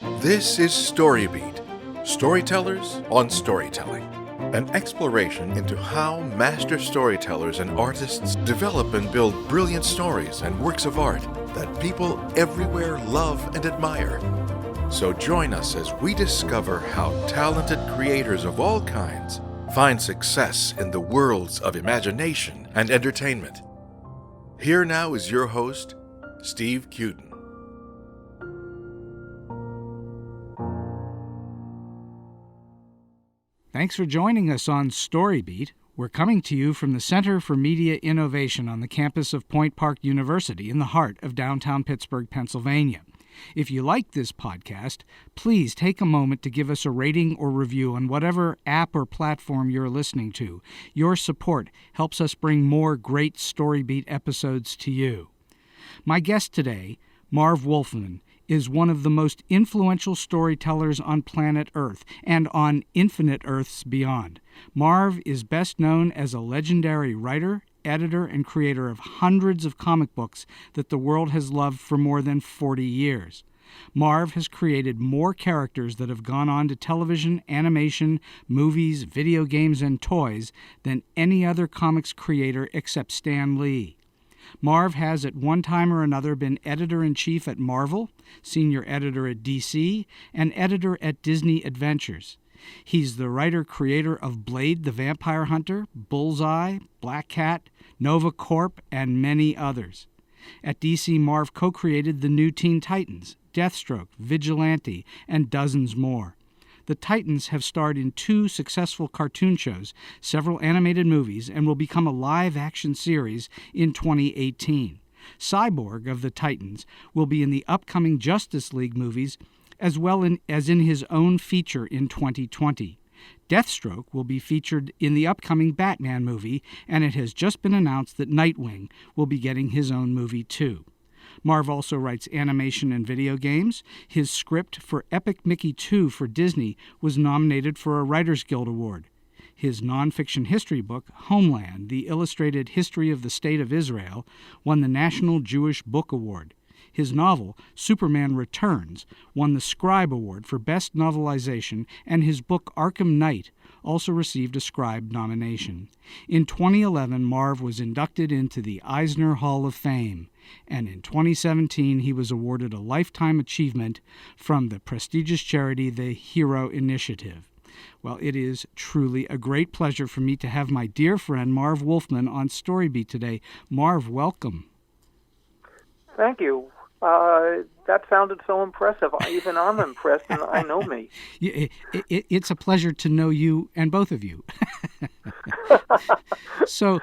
This is StoryBeat, Storytellers on Storytelling, an exploration into how master storytellers and artists develop and build brilliant stories and works of art that people everywhere love and admire. So join us as we discover how talented creators of all kinds find success in the worlds of imagination and entertainment. Here now is your host, Steve Cuden. Thanks for joining us on StoryBeat. We're coming to you from the Center for Media Innovation on the campus of Point Park University in the heart of downtown Pittsburgh, Pennsylvania. If you like this podcast, please take a moment to give us a rating or review on whatever app or platform you're listening to. Your support helps us bring more great StoryBeat episodes to you. My guest today, Marv Wolfman, is one of the most influential storytellers on planet Earth and on infinite Earths beyond. Marv is best known as a legendary writer, editor, and creator of hundreds of comic books that the world has loved for more than 40 years. Marv has created more characters that have gone on to television, animation, movies, video games, and toys than any other comics creator except Stan Lee. Marv has at one time or another been editor-in-chief at Marvel, senior editor at DC, and editor at Disney Adventures. He's the writer-creator of Blade the Vampire Hunter, Bullseye, Black Cat, Nova Corp, and many others. At DC, Marv co-created the new Teen Titans, Deathstroke, Vigilante, and dozens more. The Titans have starred in 2 successful cartoon shows, several animated movies, and will become a live-action series in 2018. Cyborg of the Titans will be in the upcoming Justice League movies as well as in his own feature in 2020. Deathstroke will be featured in the upcoming Batman movie, and it has just been announced that Nightwing will be getting his own movie too. Marv also writes animation and video games. His script for Epic Mickey 2 for Disney was nominated for a Writers Guild Award. His nonfiction history book, Homeland, The Illustrated History of the State of Israel, won the National Jewish Book Award. His novel, Superman Returns, won the Scribe Award for Best Novelization, and his book, Arkham Knight, also received a Scribe nomination. In 2011, Marv was inducted into the Eisner Hall of Fame, and in 2017, he was awarded a Lifetime Achievement from the prestigious charity The Hero Initiative. Well, it is truly a great pleasure for me to have my dear friend Marv Wolfman on StoryBeat today. Marv, welcome. Thank you. That sounded so impressive. Even I'm impressed, and I know me. It's a pleasure to know you and both of you. So,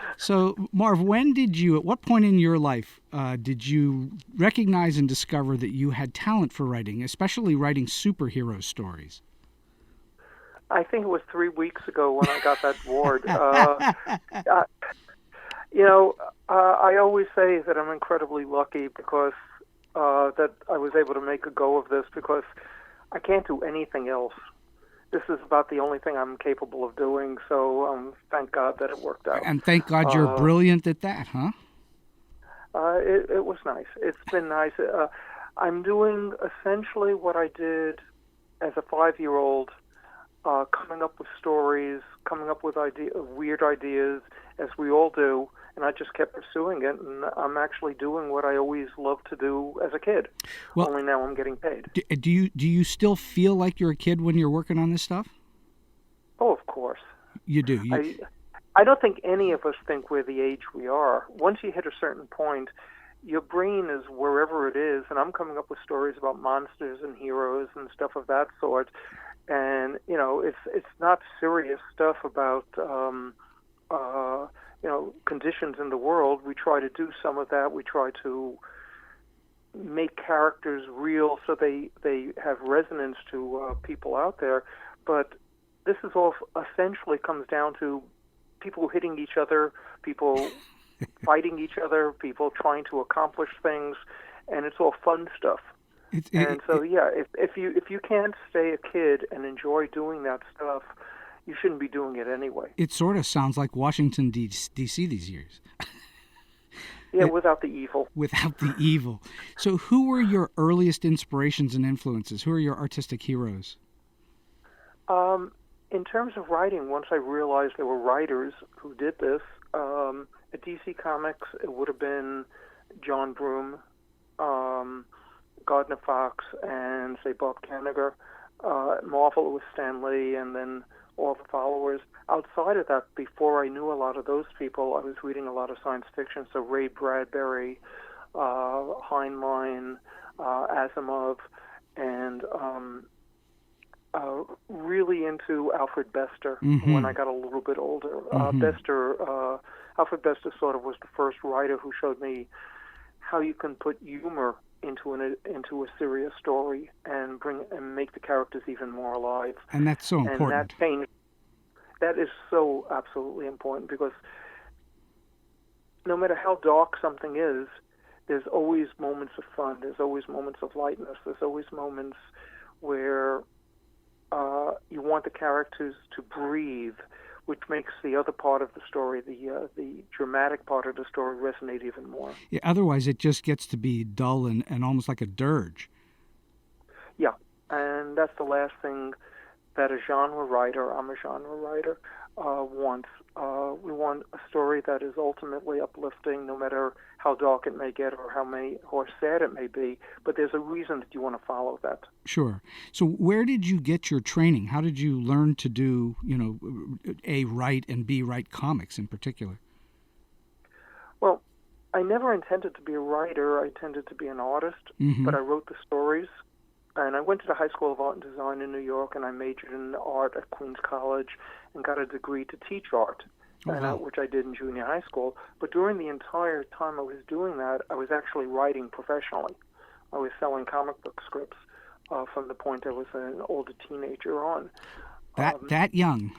Marv, at what point in your life did you recognize and discover that you had talent for writing, especially writing superhero stories? I think it was 3 weeks ago when I got that award. I always say that I'm incredibly lucky because that I was able to make a go of this because I can't do anything else. This is about the only thing I'm capable of doing, so thank God that it worked out. And thank God you're brilliant at that, huh? It was nice. It's been nice. I'm doing essentially what I did as a 5-year-old, coming up with stories, coming up with weird ideas, as we all do, and I just kept pursuing it, and I'm actually doing what I always loved to do as a kid. Well, only now I'm getting paid. Do you still feel like you're a kid when you're working on this stuff? Oh, of course. You do. I don't think any of us think we're the age we are. Once you hit a certain point, your brain is wherever it is, and I'm coming up with stories about monsters and heroes and stuff of that sort. And it's not serious stuff about conditions in the world. We try to do some of that. We try to make characters real so they have resonance to people out there. But this is all essentially comes down to people hitting each other, people fighting each other, people trying to accomplish things, and it's all fun stuff. If you can't stay a kid and enjoy doing that stuff, you shouldn't be doing it anyway. It sort of sounds like Washington, D.C. these years. Yeah, without the evil. Without the evil. So who were your earliest inspirations and influences? Who are your artistic heroes? In terms of writing, once I realized there were writers who did this, at DC Comics, it would have been John Broome, Gardner Fox, and, say, Bob Kanigher. Marvel, it was Stan Lee, and then all the followers. Outside of that, before I knew a lot of those people, I was reading a lot of science fiction, so Ray Bradbury, Heinlein, Asimov, and really into Alfred Bester when I got a little bit older. Alfred Bester sort of was the first writer who showed me how you can put humor into a serious story and make the characters even more alive. And that's so important. And that changed. That is so absolutely important, because no matter how dark something is, there's always moments of fun. There's always moments of lightness. There's always moments where you want the characters to breathe, which makes the other part of the story, the dramatic part of the story, resonate even more. Yeah, otherwise it just gets to be dull and almost like a dirge. Yeah, and that's the last thing that a genre writer, I'm a genre writer, wants. We want a story that is ultimately uplifting, no matter how dark it may get or sad it may be, but there's a reason that you want to follow that. Sure. So where did you get your training? How did you learn to do, A, write, and B, write comics in particular? Well, I never intended to be a writer. I intended to be an artist, but I wrote the stories. And I went to the High School of Art and Design in New York, and I majored in art at Queens College and got a degree to teach art, which I did in junior high school. But during the entire time I was doing that, I was actually writing professionally. I was selling comic book scripts from the point I was an older teenager on. That young?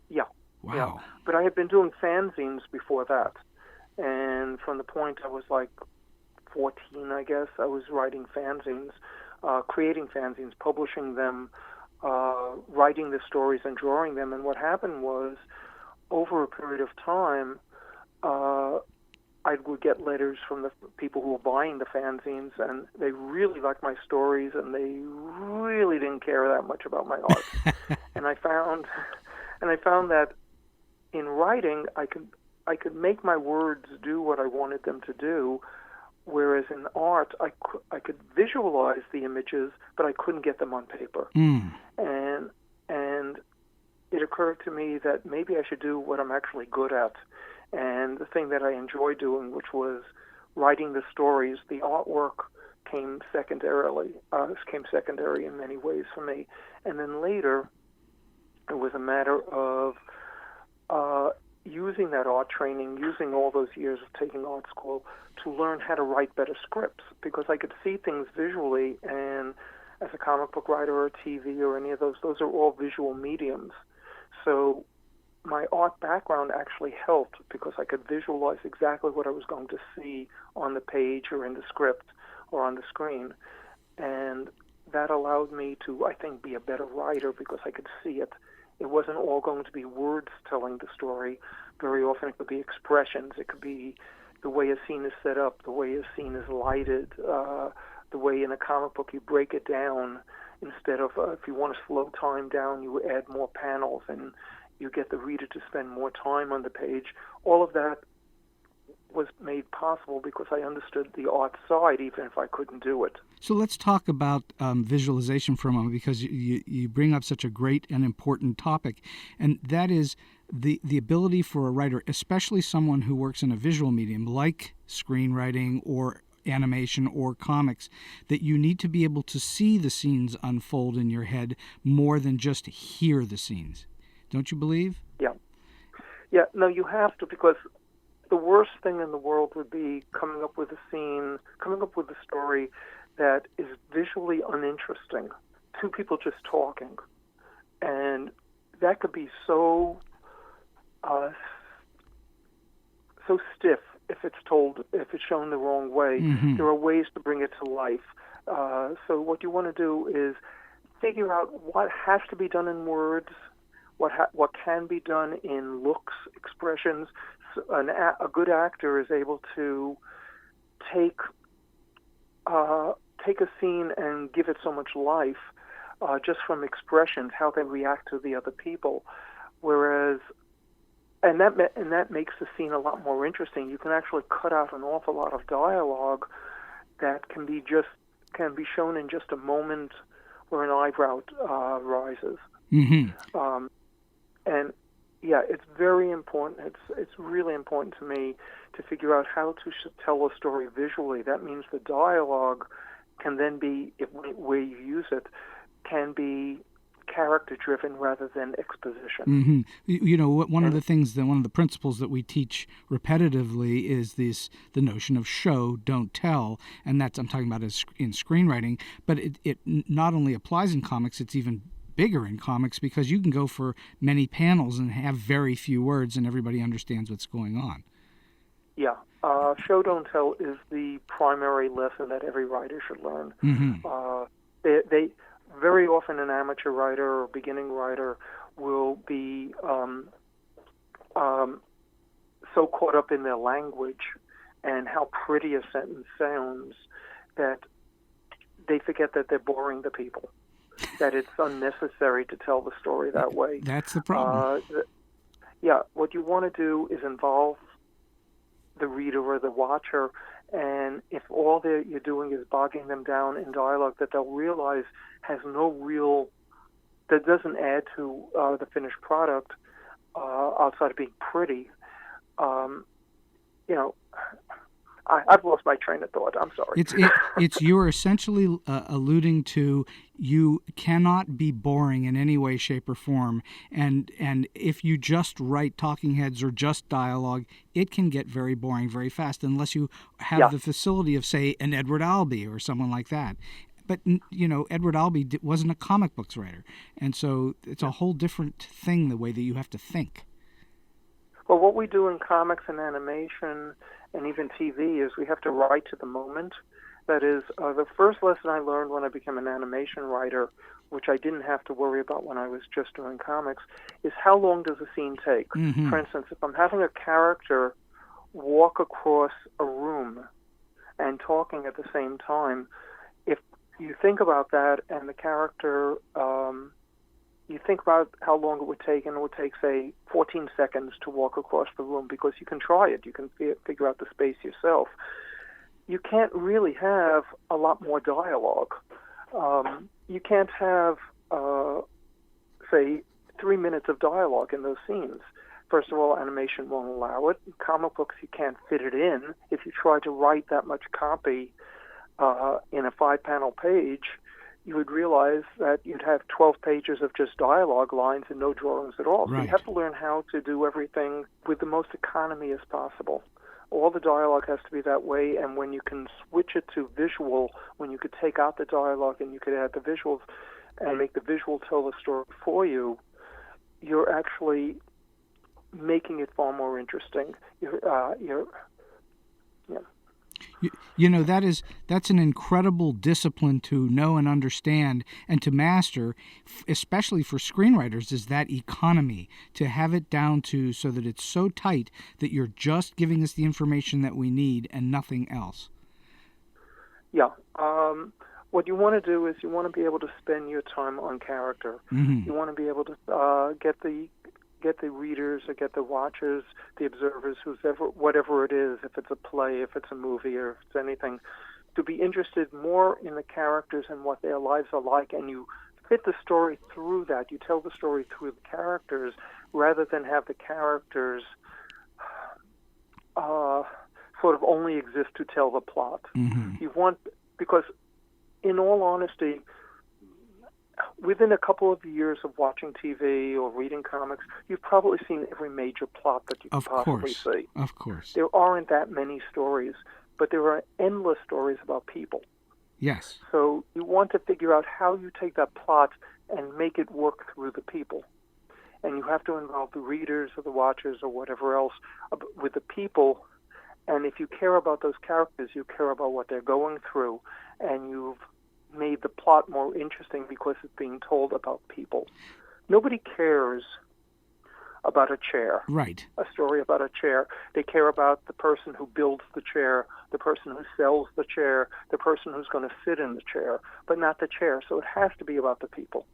Yeah. Wow. Yeah. But I had been doing fanzines before that. And from the point I was like 14, I guess, I was writing fanzines, creating fanzines, publishing them, writing the stories and drawing them. And what happened was, over a period of time, I would get letters from the people who were buying the fanzines, and they really liked my stories, and they really didn't care that much about my art. and I found that in writing, I could make my words do what I wanted them to do. Whereas in art, I could visualize the images, but I couldn't get them on paper. And it occurred to me that maybe I should do what I'm actually good at. And the thing that I enjoy doing, which was writing the stories, the artwork came secondary in many ways for me. And then later, it was a matter of using that art training, using all those years of taking art school to learn how to write better scripts, because I could see things visually, and as a comic book writer or TV or any of those are all visual mediums. So my art background actually helped, because I could visualize exactly what I was going to see on the page or in the script or on the screen. And that allowed me to, I think, be a better writer, because I could see it. It wasn't all going to be words telling the story. Very often it could be expressions. It could be the way a scene is set up, the way a scene is lighted, the way in a comic book you break it down. Instead of, if you want to slow time down, you add more panels and you get the reader to spend more time on the page. All of that was made possible because I understood the art side, even if I couldn't do it. So let's talk about visualization for a moment, because you bring up such a great and important topic, and that is the ability for a writer, especially someone who works in a visual medium like screenwriting or animation or comics, that you need to be able to see the scenes unfold in your head more than just hear the scenes. Don't you believe? Yeah. Yeah, no, you have to, because the worst thing in the world would be coming up with a story that is visually uninteresting. Two people just talking. And that could be so stiff if it's shown the wrong way. There are ways to bring it to life. So what you want to do is figure out what has to be done in words, what can be done in looks, expressions. a good actor is able to take a scene and give it so much life just from expressions, how they react to the other people. Whereas, and that makes the scene a lot more interesting. You can actually cut out an awful lot of dialogue that can be shown in just a moment where an eyebrow rises. Mm-hmm. And yeah, it's very important. It's really important to me to figure out how to tell a story visually. That means the dialogue can then be, where you use it, can be character-driven rather than exposition. Mm-hmm. You know, one of the principles that we teach repetitively is the notion of show, don't tell, and I'm talking about in screenwriting. But it not only applies in comics; it's even bigger in comics because you can go for many panels and have very few words, and everybody understands what's going on. Yeah. Show, don't tell is the primary lesson that every writer should learn. Mm-hmm. They very often, an amateur writer or beginning writer will be so caught up in their language and how pretty a sentence sounds that they forget that they're boring the people, that it's unnecessary to tell the story that way. That's the problem. What you want to do is involve the reader or the watcher, and if all you're doing is bogging them down in dialogue that they'll realize that doesn't add to the finished product outside of being pretty, I've lost my train of thought. I'm sorry. It's you're essentially alluding to you cannot be boring in any way, shape, or form, and if you just write talking heads or just dialogue, it can get very boring very fast unless you have the facility of, say, an Edward Albee or someone like that. But Edward Albee wasn't a comic books writer, and so it's a whole different thing the way that you have to think. Well, what we do in comics and animation and even TV is we have to write to the moment. That is, the first lesson I learned when I became an animation writer, which I didn't have to worry about when I was just doing comics, is how long does a scene take? Mm-hmm. For instance, if I'm having a character walk across a room and talking at the same time, if you think about that and the character, you think about how long it would take, and it would take, say, 14 seconds to walk across the room because you can try it. You can figure out the space yourself. You can't really have a lot more dialogue. You can't have, say, 3 minutes of dialogue in those scenes. First of all, animation won't allow it. In comic books, you can't fit it in. If you try to write that much copy in a 5-panel page, you would realize that you'd have 12 pages of just dialogue lines and no drawings at all. Right. So you have to learn how to do everything with the most economy as possible. All the dialogue has to be that way, and when you can switch it to visual, when you could take out the dialogue and you could add the visuals and make the visual tell the story for you, you're actually making it far more interesting. That's an incredible discipline to know and understand and to master, especially for screenwriters, is that economy, to have it down to so that it's so tight that you're just giving us the information that we need and nothing else. Yeah. What you want to do is you want to be able to spend your time on character. Mm-hmm. You want to be able to get the readers or get the watchers, the observers, whatever it is, if it's a play, if it's a movie, or if it's anything, to be interested more in the characters and what their lives are like, and you fit the story through that. You tell the story through the characters rather than have the characters sort of only exist to tell the plot. Mm-hmm. Because in all honesty, within a couple of years of watching TV or reading comics, you've probably seen every major plot that you can possibly see. Of course. There aren't that many stories, but there are endless stories about people. Yes. So you want to figure out how you take that plot and make it work through the people. And you have to involve the readers or the watchers or whatever else with the people. And if you care about those characters, you care about what they're going through, and you've made the plot more interesting because it's being told about people. Nobody cares about a chair. Right. A story about a chair. They care about the person who builds the chair, the person who sells the chair, the person who's going to sit in the chair, but not the chair. So it has to be about the people.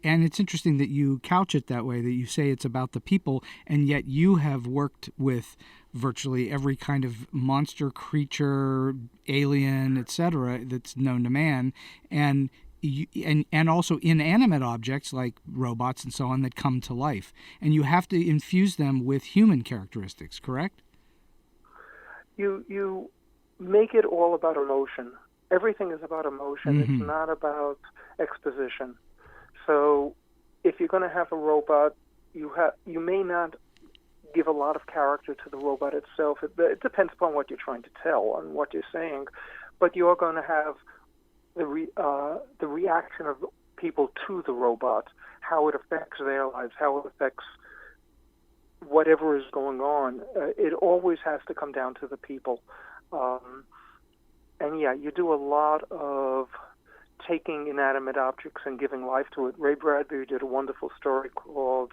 And it's interesting that you couch it that way, that you say it's about the people, and yet you have worked with virtually every kind of monster, creature, alien, etc., that's known to man, and also inanimate objects like robots and so on that come to life. And you have to infuse them with human characteristics, correct? You make it all about emotion. Everything is about emotion. Mm-hmm. It's not about exposition. So if you're going to have a robot, you may not give a lot of character to the robot itself. It depends upon what you're trying to tell and what you're saying, but you're going to have the reaction of people to the robot, how it affects their lives, how it affects whatever is going on. It always has to come down to the people. And yeah, you do a lot of taking inanimate objects and giving life to it. Ray Bradbury did a wonderful story called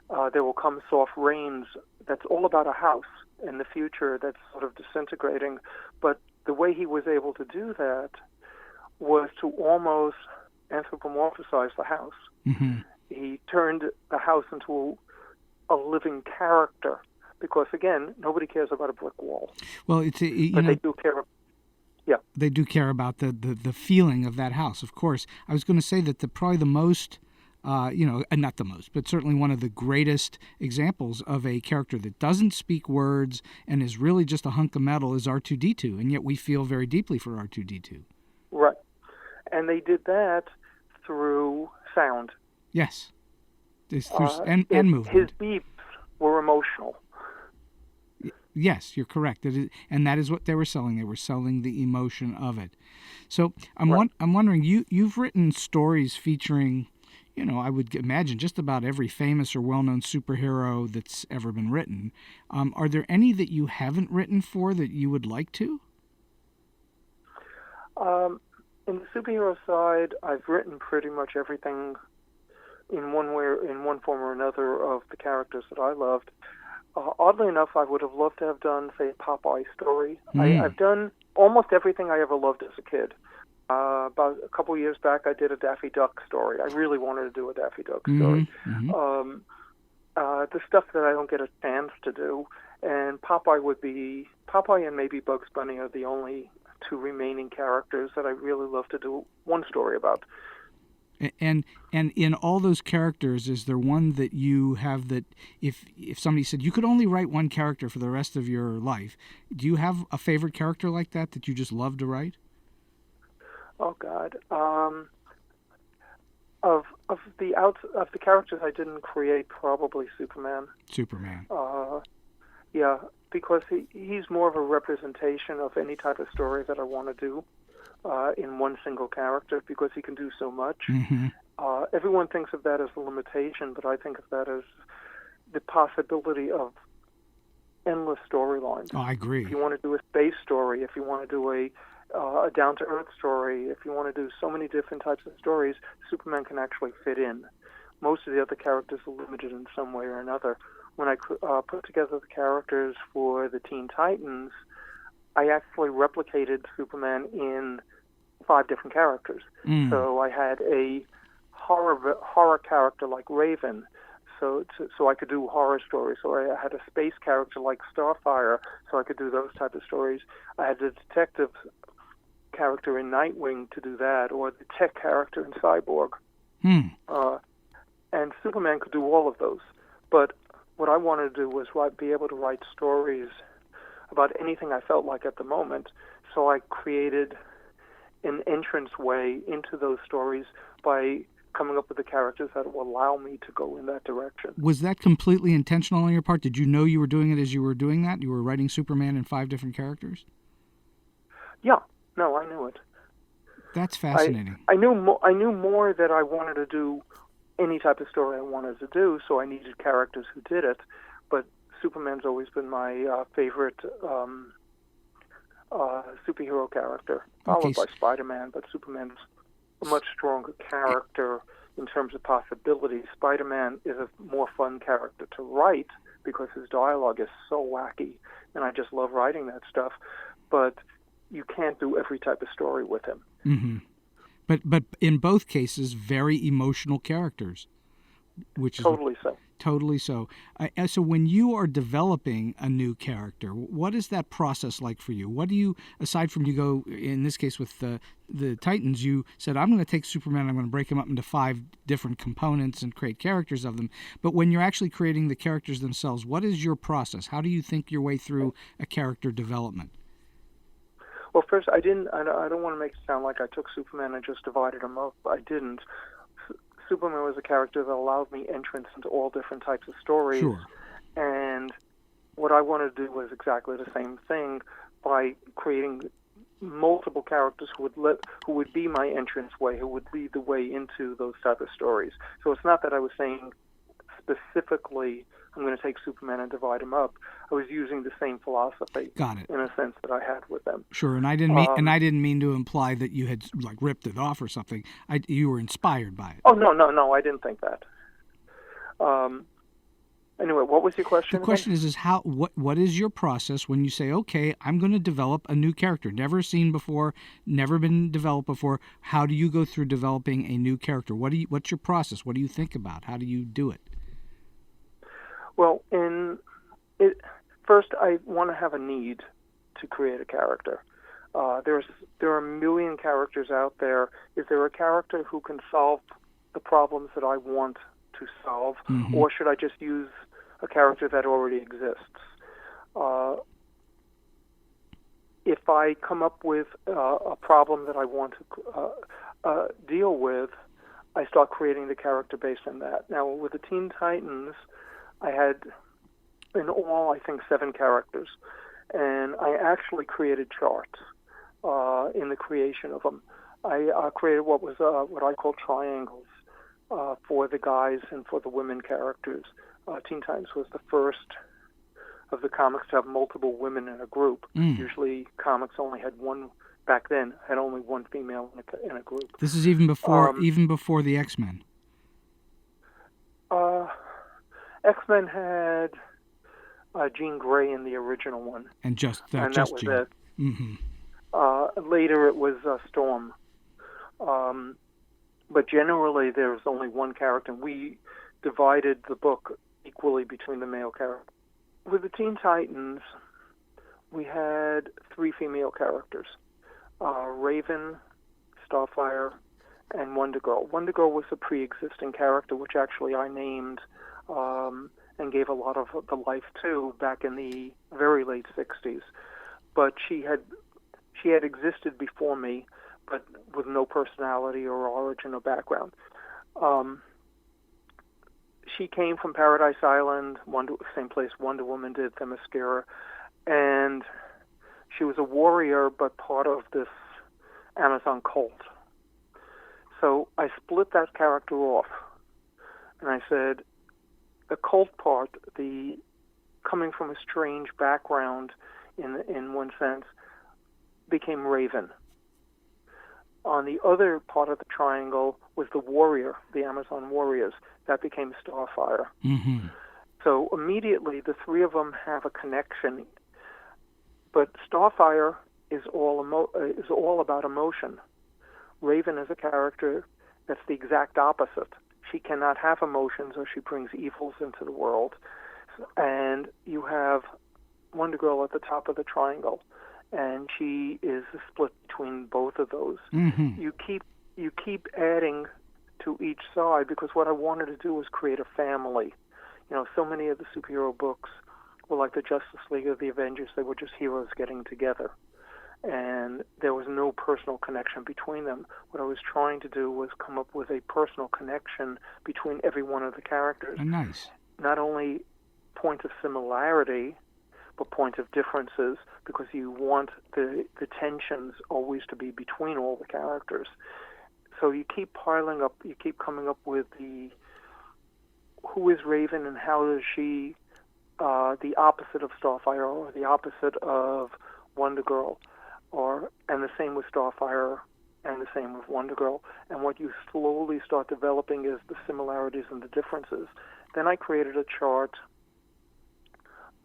There Will Come Soft Rains, that's all about a house in the future that's sort of disintegrating. But the way he was able to do that was to almost anthropomorphize the house. Mm-hmm. He turned the house into a living character because, again, nobody cares about a brick wall. Well, they do care. Yeah, they do care about the feeling of that house. Of course, I was going to say that probably the most, not the most, but certainly one of the greatest examples of a character that doesn't speak words and is really just a hunk of metal is R2-D2, and yet we feel very deeply for R2-D2. Right, and they did that through sound. Yes, and movement. His beeps were emotional. Yes, you're correct. And that is what they were selling. They were selling the emotion of it. So I'm wondering, you've written stories featuring, I would imagine just about every famous or well-known superhero that's ever been written. Are there any that you haven't written for that you would like to? In the superhero side, I've written pretty much everything in one form or another of the characters that I loved. Oddly enough, I would have loved to have done, say, a Popeye story. I've done almost everything I ever loved as a kid. About a couple years back, I did a Daffy Duck story. I really wanted to do a Daffy Duck story. Mm-hmm. The stuff that I don't get a chance to do, and Popeye and maybe Bugs Bunny are the only two remaining characters that I really love to do one story about. And in all those characters, is there one that you have that if somebody said you could only write one character for the rest of your life, do you have a favorite character like that you just love to write? Oh God, of the characters I didn't create, probably Superman. Yeah, because he's more of a representation of any type of story that I want to do. In one single character, because he can do so much. Mm-hmm. Everyone thinks of that as a limitation, but I think of that as the possibility of endless storylines. Oh, I agree. If you want to do a space story, if you want to do a down-to-earth story, if you want to do so many different types of stories, Superman can actually fit in. Most of the other characters are limited in some way or another. When I put together the characters for the Teen Titans, I actually replicated Superman in 5 different characters. So I had a horror character like Raven, so I could do horror stories. So I had a space character like Starfire, so I could do those type of stories. I had a detective character in Nightwing to do that, or the tech character in Cyborg. And Superman could do all of those. But what I wanted to do was be able to write stories about anything I felt like at the moment. So I created an entrance way into those stories by coming up with the characters that will allow me to go in that direction. Was that completely intentional on your part? Did you know you were doing it as you were doing that? You were writing Superman in 5 different characters? Yeah. No, I knew it. That's fascinating. I knew more that I wanted to do any type of story I wanted to do, so I needed characters who did it. But Superman's always been my favorite superhero character, followed by Spider-Man, but Superman's a much stronger character in terms of possibilities. Spider-Man is a more fun character to write because his dialogue is so wacky, and I just love writing that stuff. But you can't do every type of story with him. Mm-hmm. But in both cases, very emotional characters, which is Totally so. Totally so. So when you are developing a new character, what is that process like for you? What do you, aside from you go, in this case with the Titans, you said, I'm going to take Superman, I'm going to break him up into 5 different components and create characters of them. But when you're actually creating the characters themselves, what is your process? How do you think your way through a character development? Well, first, I don't want to make it sound like I took Superman and just divided him up. I didn't. Superman was a character that allowed me entrance into all different types of stories. Sure. And what I wanted to do was exactly the same thing by creating multiple characters who would be my entrance way, who would lead the way into those type of stories. So it's not that I was saying specifically, I'm going to take Superman and divide him up. I was using the same philosophy. Got it. In a sense that I had with them. Sure, and I didn't mean to imply that you had like ripped it off or something. You were inspired by it. Oh no, I didn't think that. Anyway, what was your question? The question is what is your process when you say, okay, I'm going to develop a new character, never seen before, never been developed before. How do you go through developing a new character? What's your process? What do you think about? How do you do it? Well, first, I want to have a need to create a character. There are a million characters out there. Is there a character who can solve the problems that I want to solve, mm-hmm. or should I just use a character that already exists? If I come up with a problem that I want to deal with, I start creating the character based on that. Now, with the Teen Titans, I had, in all, I think 7 characters, and I actually created charts in the creation of them. I created what I call triangles for the guys and for the women characters. Teen Titans was the first of the comics to have multiple women in a group. Usually, comics only had one. Back then, had only one female in a group. This is even before the X-Men. X-Men had Jean Grey in the original one, and that just was Jean. it. Mm-hmm. Later, it was Storm. But generally, there was only one character, and we divided the book equally between the male characters. With the Teen Titans, we had 3 female characters: Raven, Starfire, and Wonder Girl. Wonder Girl was a pre-existing character, which actually I named and gave a lot of the life to back in the very late 60s. But she had existed before me, but with no personality or origin or background. She came from Paradise Island, same place Wonder Woman did, Themyscira, and she was a warrior, but part of this Amazon cult. So I split that character off, and I said, the cult part, the coming from a strange background in one sense, became Raven. On the other part of the triangle was the warrior, the Amazon warriors. That became Starfire. Mm-hmm. So immediately the 3 of them have a connection. But Starfire is all about emotion. Raven is a character that's the exact opposite. She cannot have emotions, or she brings evils into the world. And you have Wonder Girl at the top of the triangle, and she is the split between both of those. Mm-hmm. You keep adding to each side, because what I wanted to do was create a family. You know, so many of the superhero books were like the Justice League or the Avengers. They were just heroes getting together, and there was no personal connection between them. What I was trying to do was come up with a personal connection between every one of the characters. Oh, nice. Not only points of similarity, but points of differences, because you want the tensions always to be between all the characters. So you keep piling up, you keep coming up with who is Raven and how is she the opposite of Starfire, or the opposite of Wonder Girl, and the same with Starfire and the same with Wonder Girl. And what you slowly start developing is the similarities and the differences. Then I created a chart,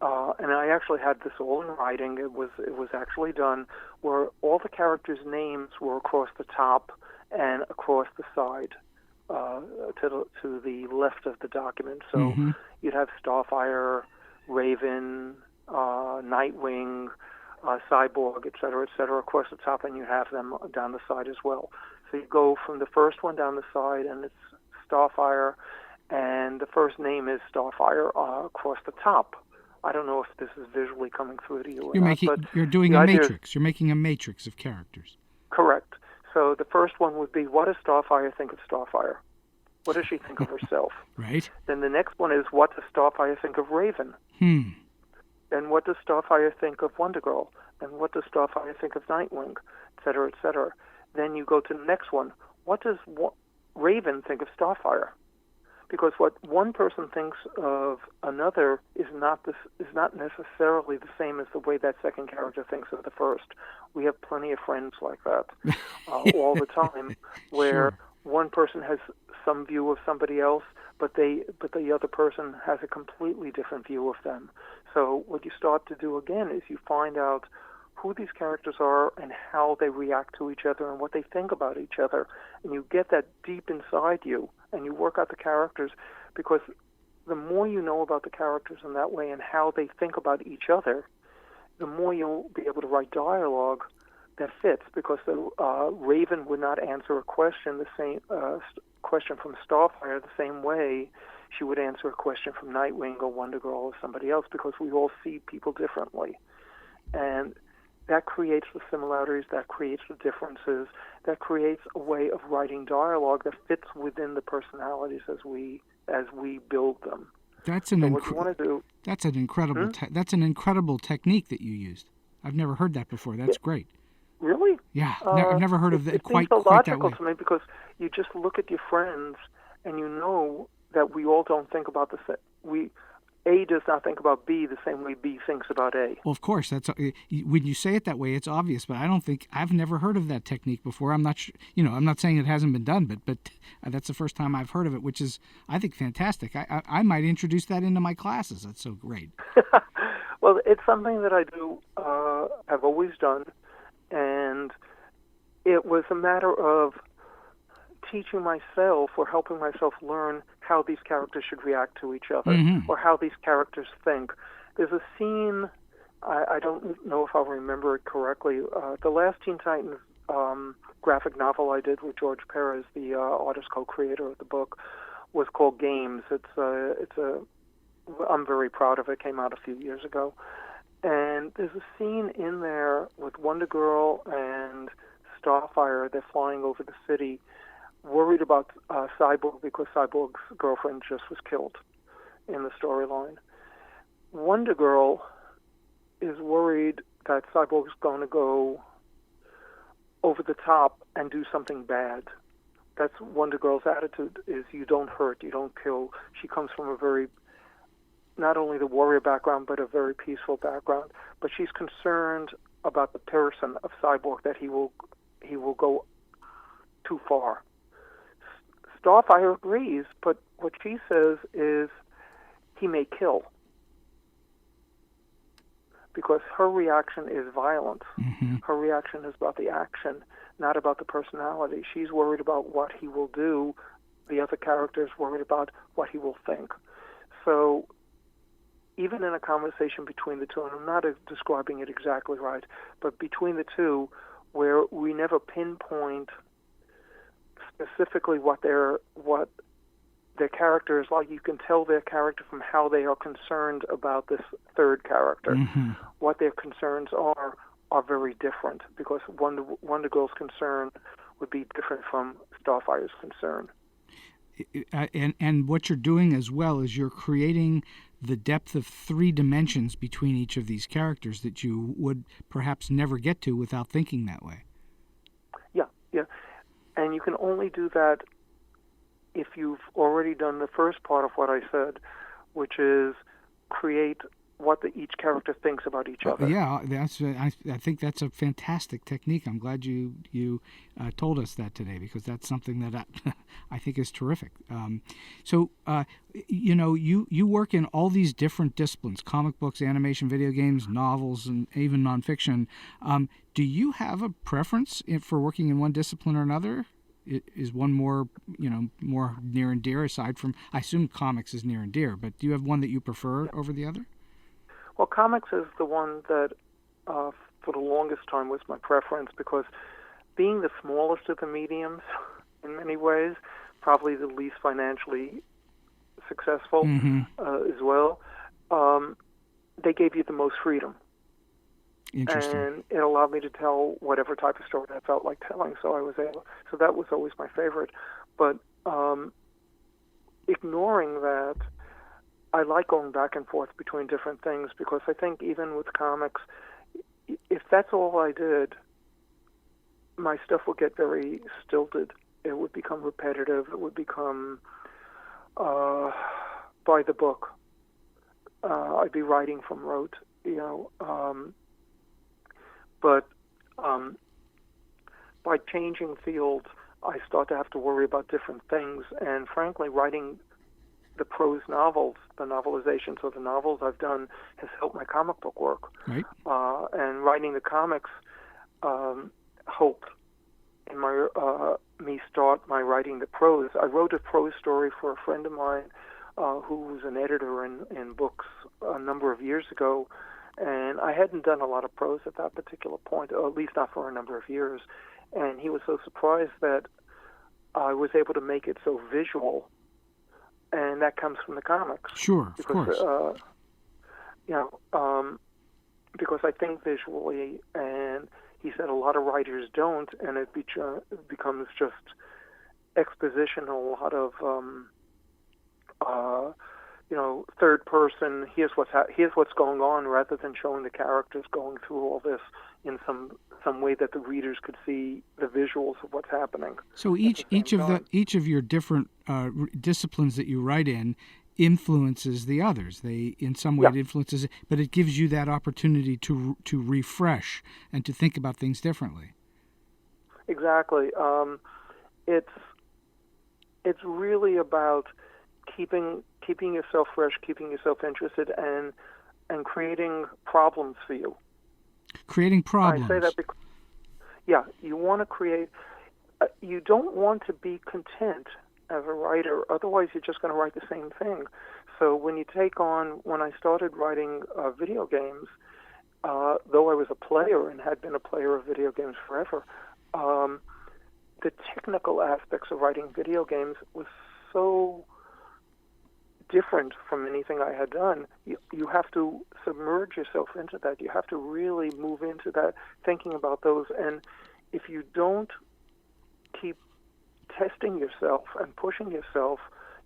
and I actually had this all in writing. It was actually done where all the characters' names were across the top and across the side, to the left of the document. So you'd have Starfire, Raven, Nightwing, Cyborg, et cetera, across the top, and you have them down the side as well. So you go from the first one down the side, and it's Starfire, and the first name is Starfire across the top. I don't know if this is visually coming through to you or not. You're doing a matrix. You're making a matrix of characters. Correct. So the first one would be, what does Starfire think of Starfire? What does she think of herself? Right. Then the next one is, what does Starfire think of Raven? Then what does Starfire think of Wonder Girl? And what does Starfire think of Nightwing? Et cetera, et cetera. Then you go to the next one. What does Raven think of Starfire? Because what one person thinks of another is not necessarily the same as the way that second character thinks of the first. We have plenty of friends like that all the time, where one person has some view of somebody else, but the other person has a completely different view of them. So what you start to do again is you find out who these characters are and how they react to each other and what they think about each other. And you get that deep inside you, and you work out the characters, because the more you know about the characters in that way and how they think about each other, the more you'll be able to write dialogue that fits, because Raven would not answer a question question from Starfire the same way she would answer a question from Nightwing or Wonder Girl or somebody else, because we all see people differently. And that creates the similarities, that creates the differences, that creates a way of writing dialogue that fits within the personalities as we build them. That's an incredible that's an incredible technique that you used. I've never heard that before. That's great. Really? Yeah, I've never heard of it quite so that way. logical to me, because you just look at your friends and you know that we all don't think about the same. A does not think about B the same way B thinks about A. Well, of course, that's when you say it that way, it's obvious. But I've never heard of that technique before. I'm not sure, I'm not saying it hasn't been done, but that's the first time I've heard of it, which is, I think, fantastic. I might introduce that into my classes. That's so great. Well, it's something that I do, have always done, and it was a matter of teaching myself or helping myself learn how these characters should react to each other, or how these characters think. There's a scene, I don't know if I'll remember it correctly, the last Teen Titans graphic novel I did with George Perez, the artist co-creator of the book, was called Games. I'm very proud of it. It came out a few years ago. And there's a scene in there with Wonder Girl and Starfire. They're flying over the city, worried about Cyborg, because Cyborg's girlfriend just was killed in the storyline. Wonder Girl is worried that Cyborg's going to go over the top and do something bad. That's Wonder Girl's attitude, is you don't hurt, you don't kill. She comes from a very, not only the warrior background, but a very peaceful background. But she's concerned about the person of Cyborg, that he will go too far. Starfire agrees, but what she says is he may kill, because her reaction is violence. Her reaction is about the action, not about the personality. She's worried about what he will do. The other character is worried about what he will think. So even in a conversation between the two, and I'm not describing it exactly right, but between the two, where we never pinpoint specifically what their character is like. You can tell their character from how they are concerned about this third character. What their concerns are very different, because Wonder Girl's concern would be different from Starfire's concern. And what you're doing as well is you're creating the depth of 3 dimensions between each of these characters that you would perhaps never get to without thinking that way. Yeah. And you can only do that if you've already done the first part of what I said, which is create what each character thinks about each other. Yeah, I think that's a fantastic technique. I'm glad you told us that today, because that's something that I think is terrific. So you work in all these different disciplines: comic books, animation, video games, novels, and even nonfiction. Do you have a preference for working in one discipline or another? Is one more near and dear, aside from, I assume comics is near and dear, but do you have one that you prefer over the other? Well, comics is the one that, for the longest time, was my preference, because being the smallest of the mediums, in many ways, probably the least financially successful as well, they gave you the most freedom. Interesting. And it allowed me to tell whatever type of story I felt like telling. So that was always my favorite. But ignoring that, I like going back and forth between different things, because I think even with comics, if that's all I did, my stuff would get very stilted. It would become repetitive. It would become by the book. I'd be writing from rote, but by changing fields, I start to have to worry about different things. And frankly, writing the prose novels, the novelizations of the novels I've done, has helped my comic book work. Right. And writing the comics helped in me start my writing the prose. I wrote a prose story for a friend of mine who was an editor in books a number of years ago, and I hadn't done a lot of prose at that particular point, or at least not for a number of years. And he was so surprised that I was able to make it so visual, and that comes from the comics. Sure, of course. Because I think visually, and he said a lot of writers don't, and it becomes just exposition, a lot of third person. Here's what's going on, rather than showing the characters going through all this in some way that the readers could see the visuals of what's happening. So each of your different disciplines that you write in influences the others. They, in some way, it influences it, but it gives you that opportunity to refresh and to think about things differently. Exactly. It's really about keeping yourself fresh, keeping yourself interested, and creating problems for you. Creating problems. I say that because, you want to create. You don't want to be content as a writer. Otherwise, you're just going to write the same thing. So when I started writing video games, though I was a player and had been a player of video games forever, the technical aspects of writing video games was so different from anything I had done. You have to submerge yourself into that. You have to really move into that, thinking about those. And if you don't keep testing yourself and pushing yourself,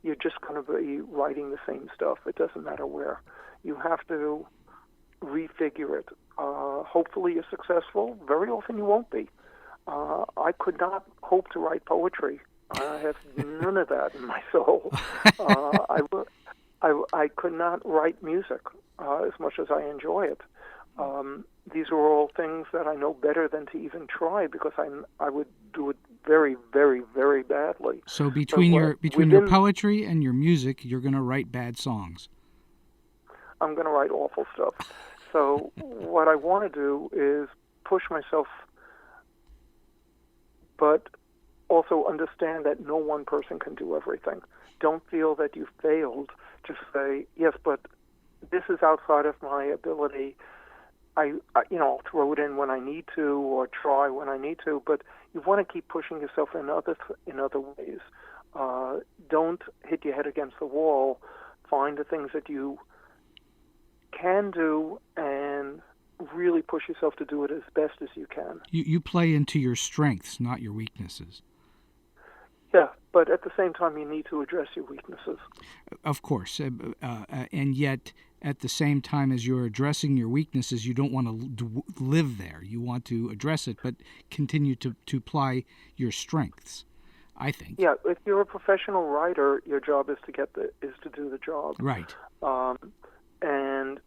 you're just going to be writing the same stuff. It doesn't matter where. You have to refigure it. Hopefully you're successful. Very often you won't be. I could not hope to write poetry. I have none of that in my soul. I could not write music as much as I enjoy it. These are all things that I know better than to even try, because I would do it very, very, very badly. So between your poetry and your music, you're going to write bad songs. I'm going to write awful stuff. So what I want to do is push myself, but also understand that no one person can do everything. Don't feel that you failed. Just say, yes, but this is outside of my ability. I'll throw it in when I need to, or try when I need to, but you want to keep pushing yourself in other ways. Don't hit your head against the wall. Find the things that you can do and really push yourself to do it as best as you can. You play into your strengths, not your weaknesses. Yeah, but at the same time, you need to address your weaknesses. Of course, and yet at the same time as you're addressing your weaknesses, you don't want to live there. You want to address it, but continue to apply your strengths, I think. Yeah, if you're a professional writer, your job is to do the job. Right. And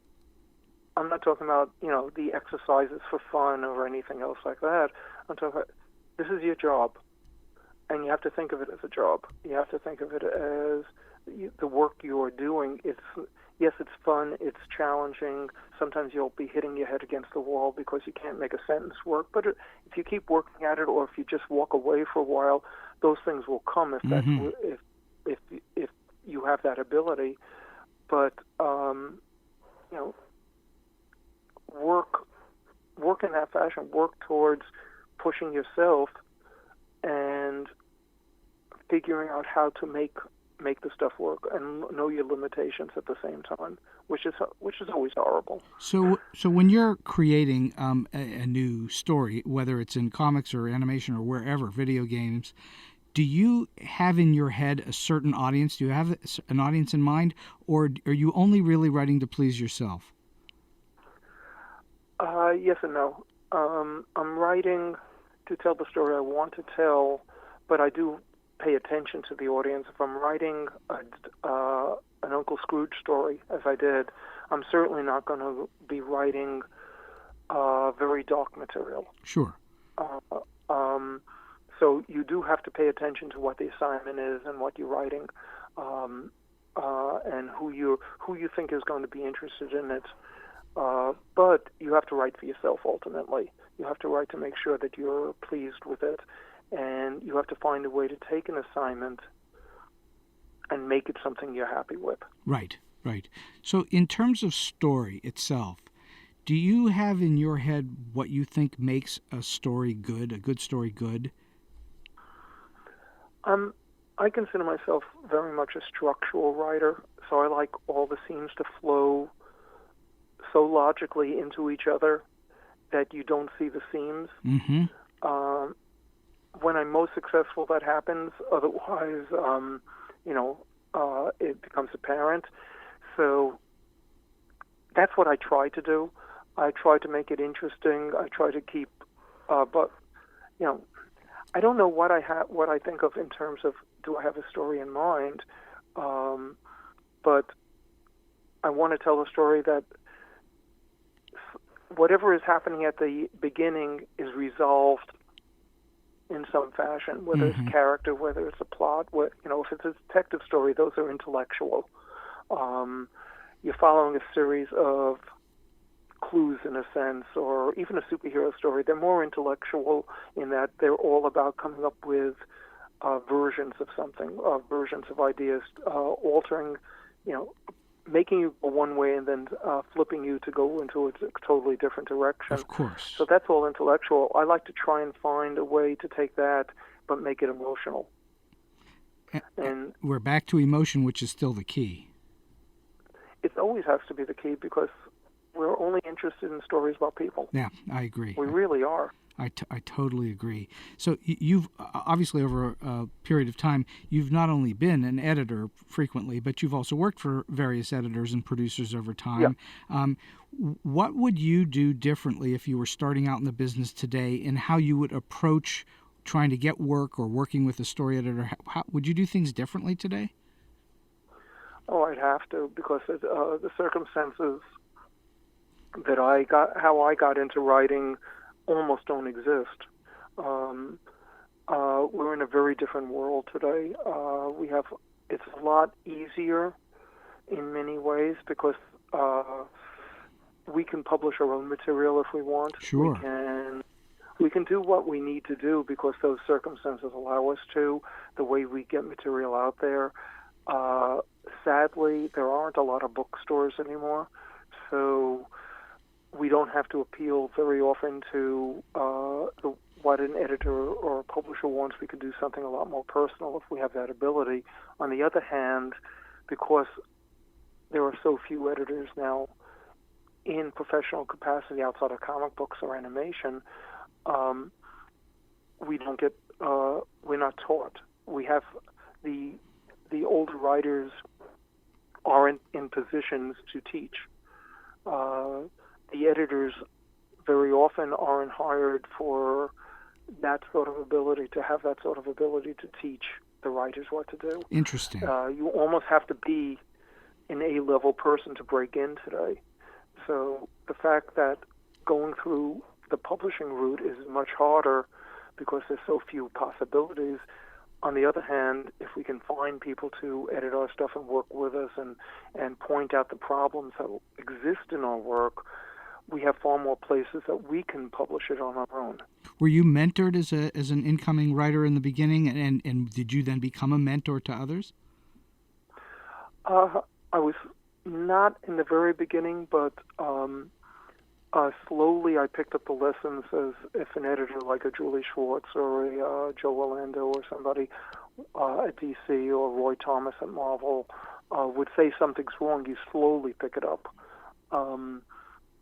I'm not talking about, the exercises for fun or anything else like that. I'm talking about, this is your job, and you have to think of it as a job. You have to think of it as the work you're doing. Yes, it's fun, it's challenging. Sometimes you'll be hitting your head against the wall because you can't make a sentence work. But if you keep working at it, or if you just walk away for a while, those things will come if if you have that ability. But work in that fashion. Work towards pushing yourself and figuring out how to make the stuff work, and know your limitations at the same time, which is always horrible. So when you're creating a new story, whether it's in comics or animation or wherever, video games, do you have in your head a certain audience? Do you have an audience in mind, or are you only really writing to please yourself? Yes and no. I'm writing to tell the story I want to tell, but I do pay attention to the audience. If I'm writing an Uncle Scrooge story, as I did, I'm certainly not going to be writing very dark material. Sure. So you do have to pay attention to what the assignment is and what you're writing, and who you think is going to be interested in it. But you have to write for yourself ultimately. You have to write to make sure that you're pleased with it, and you have to find a way to take an assignment and make it something you're happy with. Right. So in terms of story itself, do you have in your head what you think makes a story good, a good story good? I consider myself very much a structural writer, so I like all the scenes to flow so logically into each other that you don't see the seams. Mm-hmm. When I'm most successful, that happens. Otherwise, it becomes apparent. So that's what I try to do. I try to make it interesting. I try to keep, but I don't know what I think of in terms of, do I have a story in mind? But I want to tell a story that whatever is happening at the beginning is resolved in some fashion, whether it's character, whether it's a plot. If it's a detective story, those are intellectual. You're following a series of clues in a sense, or even a superhero story. They're more intellectual in that they're all about coming up with versions of something, versions of ideas, altering, making you go one way and then flipping you to go into a totally different direction. Of course. So that's all intellectual. I like to try and find a way to take that but make it emotional. And we're back to emotion, which is still the key. It always has to be the key, because we're only interested in stories about people. Yeah, I agree. We really are. I totally agree. So you've obviously, over a period of time, you've not only been an editor frequently, but you've also worked for various editors and producers over time. Yeah. What would you do differently if you were starting out in the business today, in how you would approach trying to get work or working with a story editor? How, would you do things differently today? Oh, I'd have to, because the circumstances that how I got into writing almost don't exist. We're in a very different world today. It's a lot easier in many ways, because we can publish our own material if we want. Sure. We can do what we need to do because those circumstances allow us to, the way we get material out there. Sadly, there aren't a lot of bookstores anymore, so we don't have to appeal very often to what an editor or a publisher wants. We can do something a lot more personal if we have that ability. On the other hand, because there are so few editors now in professional capacity outside of comic books or animation, we don't get, we're not taught. We have the older writers aren't in positions to teach. The editors very often aren't hired for that sort of ability, to have that sort of ability to teach the writers what to do. Interesting. You almost have to be an A-level person to break in today. So the fact that going through the publishing route is much harder because there's so few possibilities. On the other hand, if we can find people to edit our stuff and work with us and point out the problems that exist in our work, we have far more places that we can publish it on our own. Were you mentored as an incoming writer in the beginning, and did you then become a mentor to others? I was not in the very beginning, but slowly I picked up the lessons as if an editor like a Julie Schwartz or a Joe Orlando or somebody at DC or Roy Thomas at Marvel would say something's wrong, you slowly pick it up.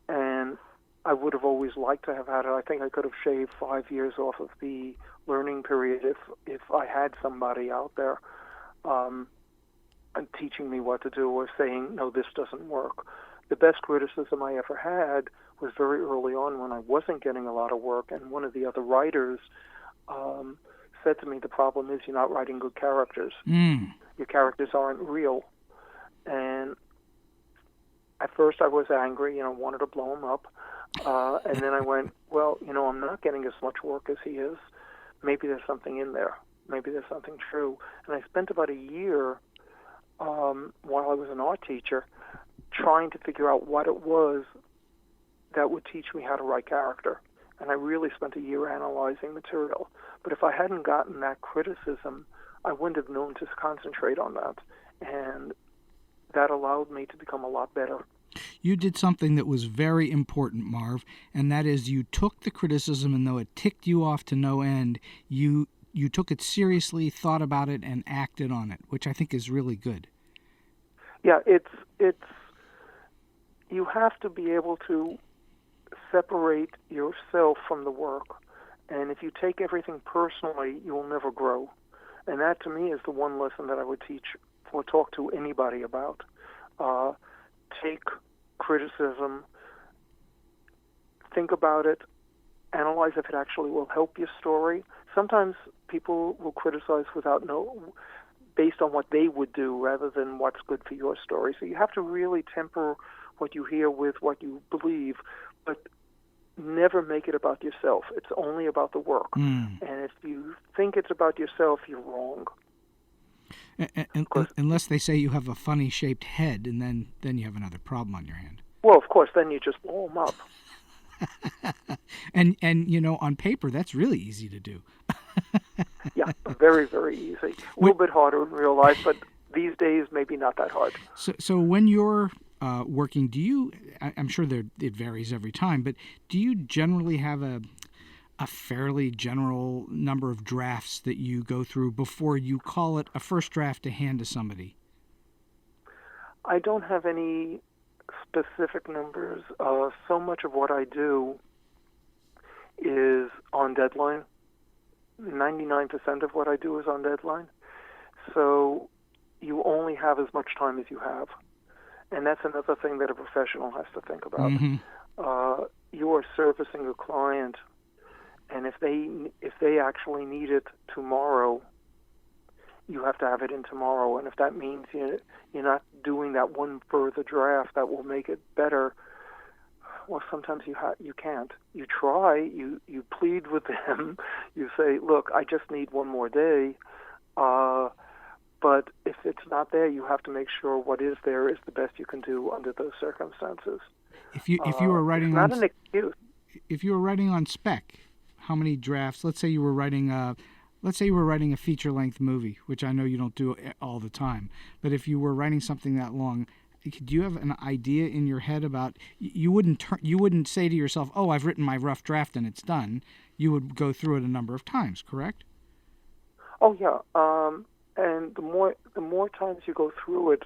And I would have always liked to have had it. I think I could have shaved 5 years off of the learning period if I had somebody out there and teaching me what to do or saying, no, this doesn't work. The best criticism I ever had was very early on when I wasn't getting a lot of work, and one of the other writers said to me, the problem is you're not writing good characters. Your characters aren't real. And at first I was angry, wanted to blow him up. And then I went, well, I'm not getting as much work as he is. Maybe there's something in there. Maybe there's something true. And I spent about a year while I was an art teacher trying to figure out what it was that would teach me how to write character. And I really spent a year analyzing material. But if I hadn't gotten that criticism, I wouldn't have known to concentrate on that. And that allowed me to become a lot better. You did something that was very important, Marv, and that is you took the criticism, and though it ticked you off to no end, you took it seriously, thought about it, and acted on it, which I think is really good. Yeah, it's you have to be able to separate yourself from the work. And if you take everything personally, you'll never grow. And that, to me, is the one lesson that I would teach or talk to anybody about. Take criticism, think about it, analyze if it actually will help your story. Sometimes people will criticize based on what they would do rather than what's good for your story. So you have to really temper what you hear with what you believe, but never make it about yourself. It's only about the work. And if you think it's about yourself, you're wrong. Unless they say you have a funny-shaped head, and then you have another problem on your hand. Well, of course, then you just blow them up. and on paper, that's really easy to do. Yeah, very, very easy. A little bit harder in real life, but these days, maybe not that hard. So when you're working, I'm sure it varies every time, but do you generally have a fairly general number of drafts that you go through before you call it a first draft to hand to somebody? I don't have any specific numbers. So much of what I do is on deadline. 99% of what I do is on deadline. So you only have as much time as you have. And that's another thing that a professional has to think about. Mm-hmm. You are servicing a client, and if they actually need it tomorrow, you have to have it in tomorrow. And if that means you're not doing that one further draft that will make it better, well, sometimes you can't. You try, you plead with them, you say, look, I just need one more day. But if it's not there, you have to make sure what is there is the best you can do under those circumstances. If you were writing it's not an excuse. If you were writing on spec, how many drafts? Let's say you were writing a feature-length movie, which I know you don't do all the time. But if you were writing something that long, do you have an idea in your head about? You wouldn't say to yourself, "Oh, I've written my rough draft and it's done." You would go through it a number of times, correct? Oh yeah, and the more times you go through it,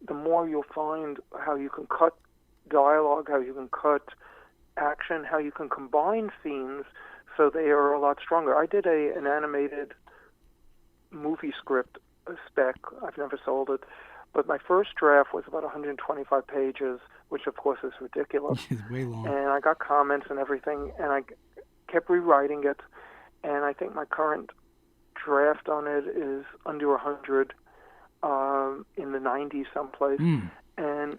the more you'll find how you can cut dialogue, how you can cut action, how you can combine scenes so they are a lot stronger. I did an animated movie script spec. I've never sold it. But my first draft was about 125 pages, which of course is ridiculous. It's way long. And I got comments and everything, and I kept rewriting it. And I think my current draft on it is under 100, in the 90s someplace. And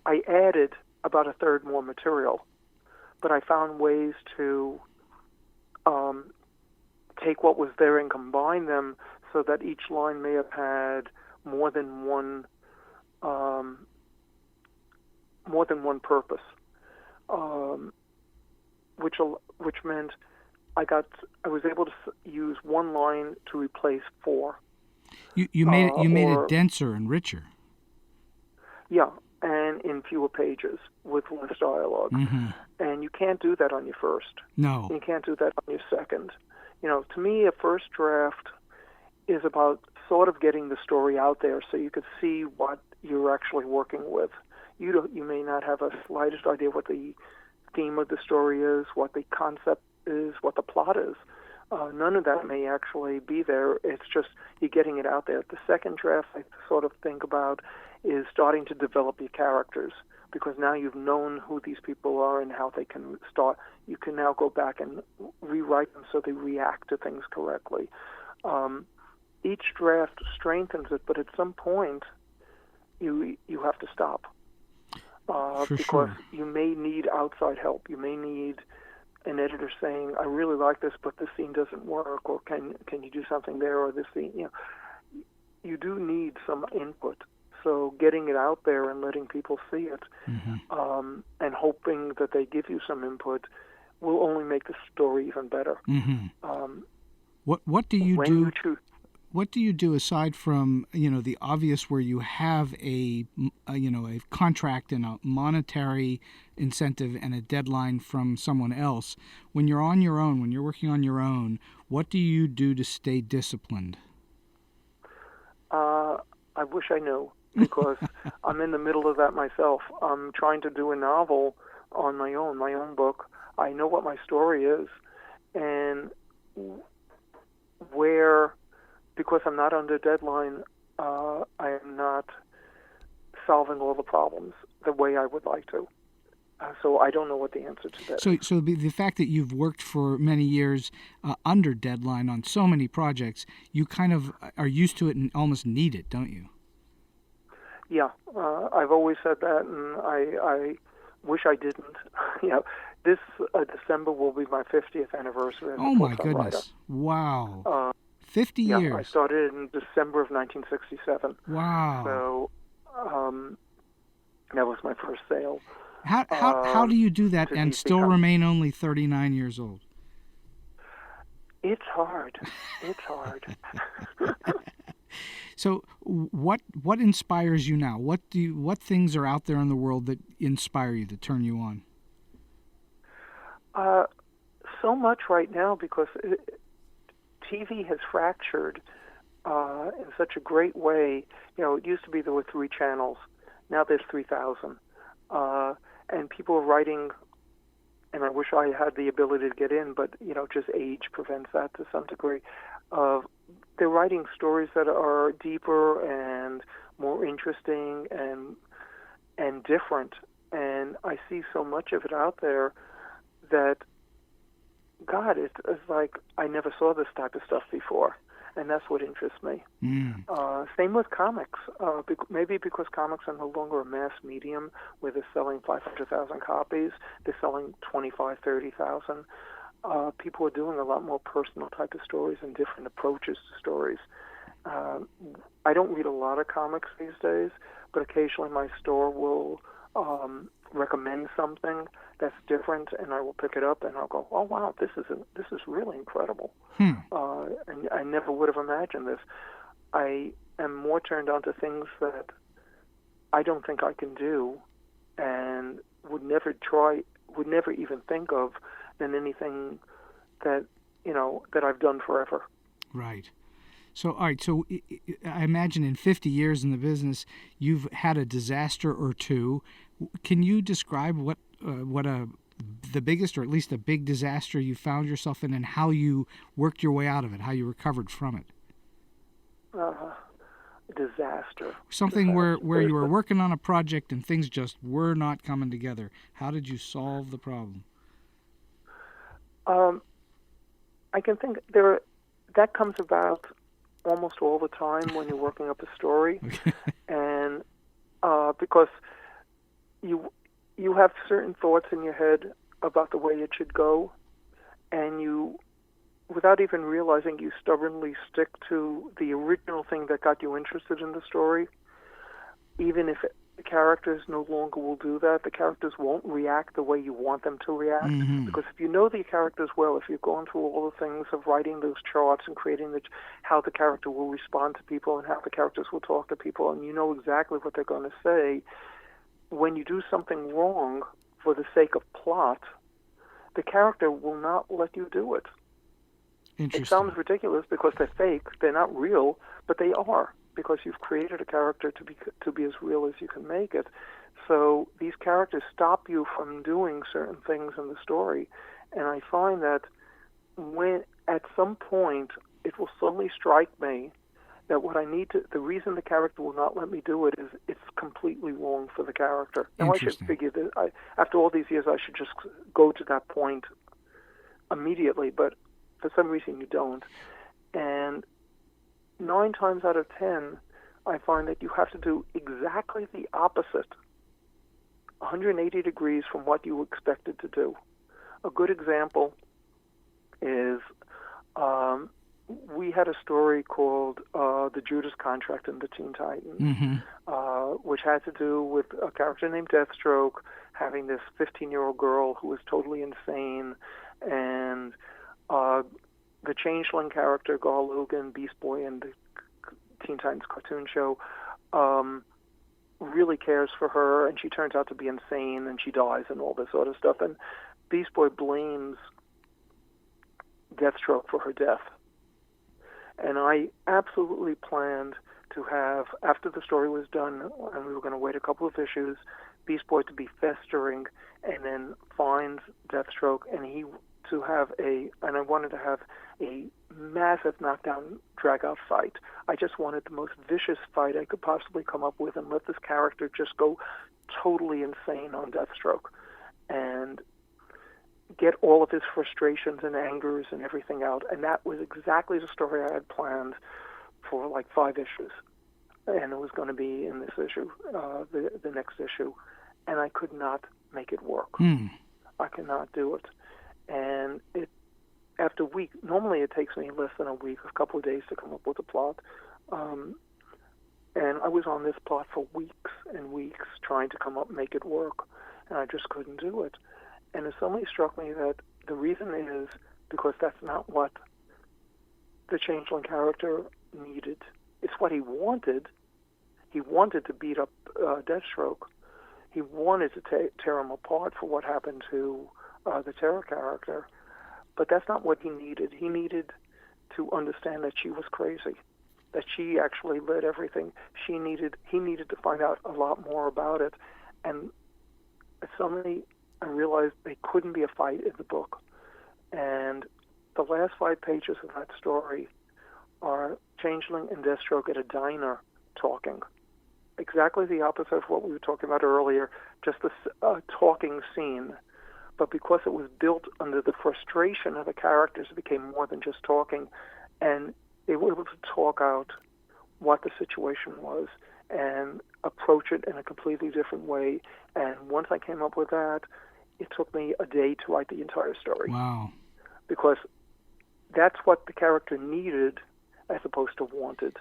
I added about a third more material. But I found ways to take what was there and combine them so that each line may have had more than one purpose, which meant I was able to use one line to replace four. You made it denser and richer. Yeah, and in fewer pages with less dialogue. Mm-hmm. And you can't do that on your first. No. You can't do that on your second. To me, a first draft is about sort of getting the story out there so you could see what you're actually working with. You may not have a slightest idea what the theme of the story is, what the concept is, what the plot is. None of that may actually be there. It's just you're getting it out there. The second draft, I sort of think about, is starting to develop your characters, because now you've known who these people are and how they can start. You can now go back and rewrite them so they react to things correctly. Each draft strengthens it, but at some point you have to stop. Because you may need outside help. You may need an editor saying, I really like this, but this scene doesn't work, or can you do something there, or this scene, you do need some input. So getting it out there and letting people see it, mm-hmm. And hoping that they give you some input will only make the story even better. Mm-hmm. What do you do? What do you do aside from the obvious, where you have a contract and a monetary incentive and a deadline from someone else? When you're on your own, when you're working on your own, what do you do to stay disciplined? I wish I knew, because I'm in the middle of that myself. I'm trying to do a novel on my own book. I know what my story is, and because I'm not under deadline, I am not solving all the problems the way I would like to. So I don't know what the answer to that is. So the fact that you've worked for many years under deadline on so many projects, you kind of are used to it and almost need it, don't you? Yeah, I've always said that, and I wish I didn't. This December will be my 50th anniversary as a full-time goodness. writer. Wow. 50 years. Yeah, I started in December of 1967. Wow. So that was my first sale. How do you do that and still remain only 39 years old? It's hard. It's hard. So what inspires you now? What things are out there in the world that inspire you, that turn you on? So much right now, because TV has fractured in such a great way. It used to be there were 3 channels. Now there's 3,000. And people are writing, and I wish I had the ability to get in, but, just age prevents that to some degree. They're writing stories that are deeper and more interesting and different. And I see so much of it out there that, God, it's like I never saw this type of stuff before. And that's what interests me. Same with comics. Maybe because comics are no longer a mass medium where they're selling 500,000 copies. They're selling 25, 30,000. People are doing a lot more personal type of stories and different approaches to stories. I don't read a lot of comics these days, but occasionally my store will recommend something that's different, and I will pick it up and I'll go, oh wow, this is really incredible. And I never would have imagined this. I am more turned on to things that I don't think I can do, and would never even think of, than anything that I've done forever. Right. So, all right. So, I imagine in 50 years in the business, you've had a disaster or two. Can you describe what the biggest, or at least a big disaster you found yourself in, and how you worked your way out of it, how you recovered from it? Disaster. Something where you were working on a project and things just were not coming together. How did you solve the problem? I can think that comes about almost all the time when you're working up a story, and because you have certain thoughts in your head about the way it should go, and you, without even realizing, you stubbornly stick to the original thing that got you interested in the story. Even if the characters no longer will do that, the characters won't react the way you want them to react. Mm-hmm. Because if you know the characters well, if you've gone through all the things of writing those charts and creating how the character will respond to people and how the characters will talk to people, and you know exactly what they're going to say, when you do something wrong for the sake of plot, the character will not let you do it. It sounds ridiculous because they're fake, they're not real, but they are, because you've created a character to be as real as you can make it. So these characters stop you from doing certain things in the story, and I find that when at some point it will suddenly strike me that the reason the character will not let me do it is it's completely wrong for the character. Now I should figure that after all these years I should just go to that point immediately, but for some reason you don't. And 9 times out of 10, I find that you have to do exactly the opposite, 180 degrees from what you expected to do. A good example is we had a story called The Judas Contract in the Teen Titans, which had to do with a character named Deathstroke having this 15-year-old girl who was totally insane, and the Changeling character, Gar Logan, Beast Boy, in the Teen Titans cartoon show, really cares for her, and she turns out to be insane, and she dies, and all this sort of stuff. And Beast Boy blames Deathstroke for her death. And I absolutely planned to have, after the story was done, and we were going to wait a couple of issues, Beast Boy to be festering, and then finds Deathstroke, and I wanted to have a massive knockdown, drag-out fight. I just wanted the most vicious fight I could possibly come up with and let this character just go totally insane on Deathstroke and get all of his frustrations and angers and everything out. And that was exactly the story I had planned for like 5 issues. And it was going to be in this issue, the next issue. And I could not make it work. I cannot do it. And after a week, normally it takes me less than a week, a couple of days to come up with a plot. And I was on this plot for weeks and weeks trying to come up and make it work. And I just couldn't do it. And it suddenly struck me that the reason is because that's not what the Changeling character needed. It's what he wanted. He wanted to beat up Deathstroke. He wanted to tear him apart for what happened to the Terror character. But that's not what he needed. He needed to understand that she was crazy, that she actually led everything. He needed to find out a lot more about it. And suddenly I realized they couldn't be a fight in the book. And the last 5 pages of that story are Changeling and Deathstroke at a diner talking. Exactly the opposite of what we were talking about earlier, just a talking scene. But because it was built under the frustration of the characters, it became more than just talking. And they were able to talk out what the situation was and approach it in a completely different way. And once I came up with that, it took me a day to write the entire story. Wow. Because that's what the character needed as opposed to wanted.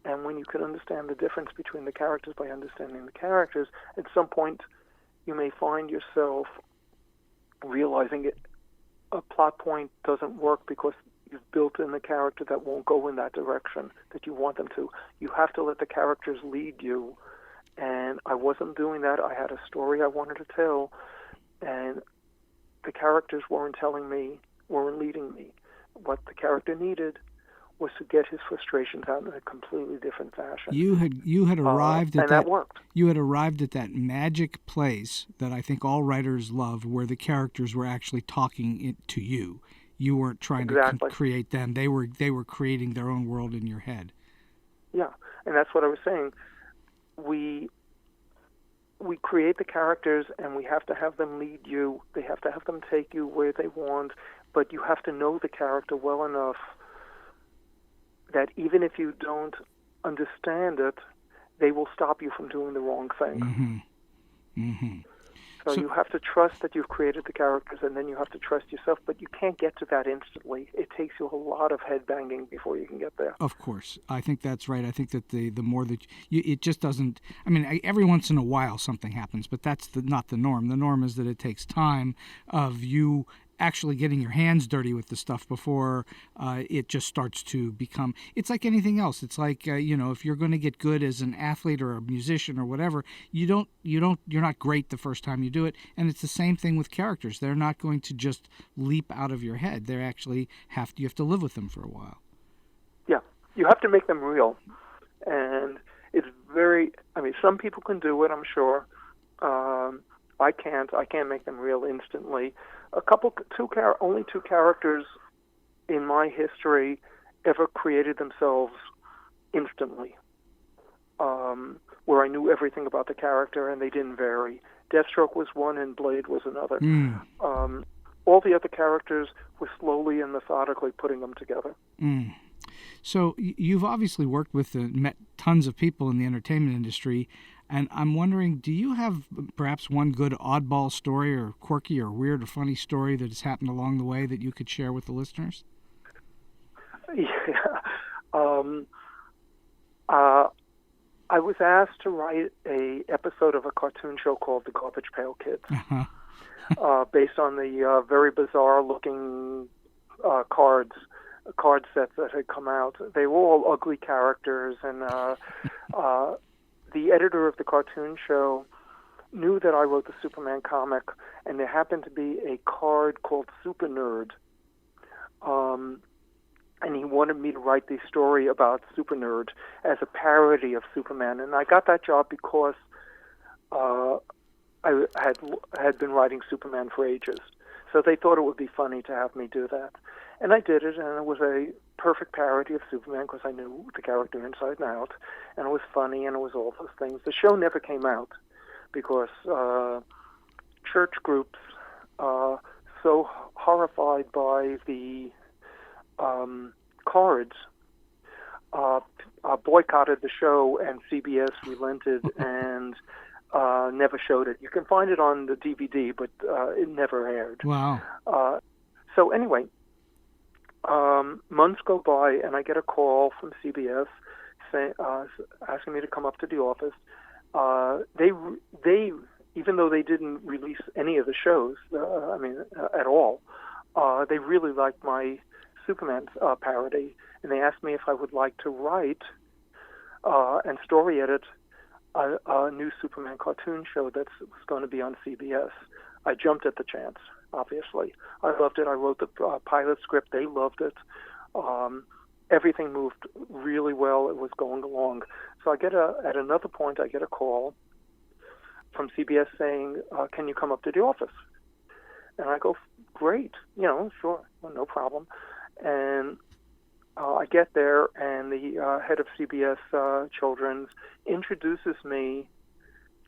And when you can understand the difference between the characters by understanding the characters, at some point you may find yourself realizing a plot point doesn't work because you've built in a character that won't go in that direction that you want them to. You have to let the characters lead you. And I wasn't doing that. I had a story I wanted to tell, and the characters weren't leading me. What the character needed was to get his frustrations out in a completely different fashion. You had arrived at and that worked. You had arrived at that magic place that I think all writers love, where the characters were actually talking to you. You weren't trying to create them; they were creating their own world in your head. Yeah, and that's what I was saying. We create the characters, and we have to have them lead you. They have to have them take you where they want, but you have to know the character well enough that even if you don't understand it, they will stop you from doing the wrong thing. So you have to trust that you've created the characters, and then you have to trust yourself, but you can't get to that instantly. It takes you a lot of head banging before you can get there. Of course. I think that's right. I think that the more that it just doesn't, I mean, every once in a while something happens, but that's not the norm. The norm is that it takes time of you actually getting your hands dirty with the stuff before it just starts to become, it's like anything else. It's like, if you're going to get good as an athlete or a musician or whatever, you're not great the first time you do it. And it's the same thing with characters. They're not going to just leap out of your head. They're actually you have to live with them for a while. Yeah. You have to make them real. And it's some people can do it, I'm sure. I can't make them real instantly. Only two characters in my history ever created themselves instantly, where I knew everything about the character and they didn't vary. Deathstroke was one and Blade was another. All the other characters were slowly and methodically putting them together. So you've obviously worked with met tons of people in the entertainment industry. And I'm wondering, do you have perhaps one good oddball story or quirky or weird or funny story that has happened along the way that you could share with the listeners? Yeah. I was asked to write a episode of a cartoon show called The Garbage Pail Kids, based on the very bizarre-looking card sets that had come out. They were all ugly characters, and the editor of the cartoon show knew that I wrote the Superman comic, and there happened to be a card called Super Nerd. And he wanted me to write the story about Super Nerd as a parody of Superman. And I got that job because I had been writing Superman for ages. So they thought it would be funny to have me do that. And I did it, and it was a perfect parody of Superman because I knew the character inside and out. And it was funny, and it was all those things. The show never came out because church groups, so horrified by the cards, boycotted the show, and CBS relented and never showed it. You can find it on the DVD, but it never aired. Wow. So anyway, months go by, and I get a call from CBS asking me to come up to the office. They even though they didn't release any of the shows, at all, they really liked my Superman parody, and they asked me if I would like to write and story edit a new Superman cartoon show that was going to be on CBS. I jumped at the chance, obviously. I loved it. I wrote the pilot script. They loved it. Everything moved really well. It was going along. So at another point, I get a call from CBS saying, can you come up to the office? And I go, great, sure, well, no problem. And I get there, and the head of CBS Children's introduces me